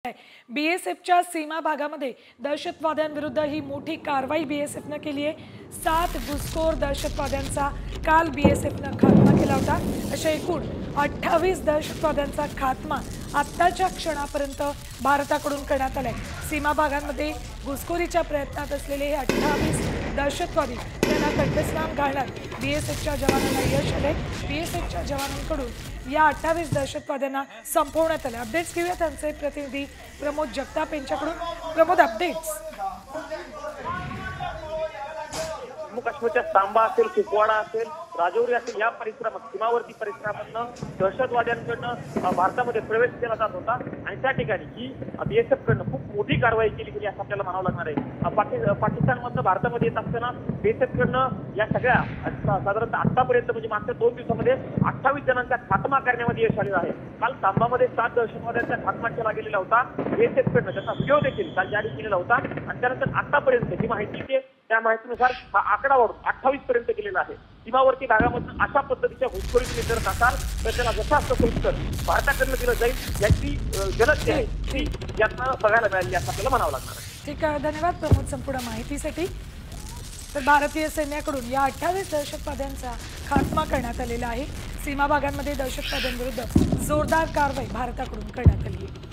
बीएसएफच्या सीमा भागामध्ये दहशतवाद्यांविरुद्ध ही मोठी कारवाई बीएसएफने केली आहे। 7 घुसखोर दहशतवाद्यांचा काल बीएसएफने खात्मा केला होता। अशा एकूण 28 दहशतवाद्यांचा खात्मा आत्ताच्या क्षणापर्यंत भारताकडून करण्यात आलाय। सीमा भागांमध्ये घुसखोरीच्या प्रयत्नात असलेले हे 28 दहशतवादी त्यांना कंठस्नान घालण्यात बीएसएफच्या जवानांना यश आले। बीएसएफच्या जवानांकडून या 28 दहशतवाद्यांना संपवण्यात आले। अपडेट्स घेऊया त्यांचे प्रतिनिधी प्रमोद जगताप यांच्याकडून। प्रमोद, अपडेट्स। जम्मू काश्मीरच्या सांबा असेल, कुपवाडा असेल, राजौरी असेल, या परिसरात सीमावर्ती परिसरामधनं दहशतवाद्यांकडनं भारतामध्ये प्रवेश केला जात होता आणि त्या ठिकाणी ही बीएसएफकडनं खूप मोठी कारवाई केली गेली असं आपल्याला म्हणावं लागणार आहे। पाकिस्तानमधनं भारतामध्ये येत असताना बीएसएफकडनं या सगळ्या साधारणतः आतापर्यंत म्हणजे मागच्या 2 दिवसामध्ये 28 जणांचा खात्मा करण्यामध्ये यश आलेलं आहे। काल सांबामध्ये 7 दहशतवाद्यांचा खात्मा केला गेलेला होता बीएसएफकडनं, त्याचा व्हिडिओ देखील काल जारी केलेला होता आणि त्यानंतर आतापर्यंत जी माहिती आहे त्या माहितीनुसार हा आकडा वाढून 28 पर्यंत गेलेला आहे। सीमावर्ती भागामधून अशा पद्धतीच्या घुसखोरी तुम्ही करत असाल तर त्याला जसं असं उत्तर भारताकडनं दिलं जाईल याची जलद आहे ती यातनं बघायला मिळाली असं आपल्याला म्हणावं लागणार आहे। ठीक आहे, धन्यवाद प्रमोद संपूर्ण माहितीसाठी। तर भारतीय सैन्याकडून या 28 दहशतवाद्यांचा खात्मा करण्यात आलेला आहे। सीमा भागांमध्ये दहशतवाद्यांविरुद्ध जोरदार कारवाई भारताकडून करण्यात आली आहे।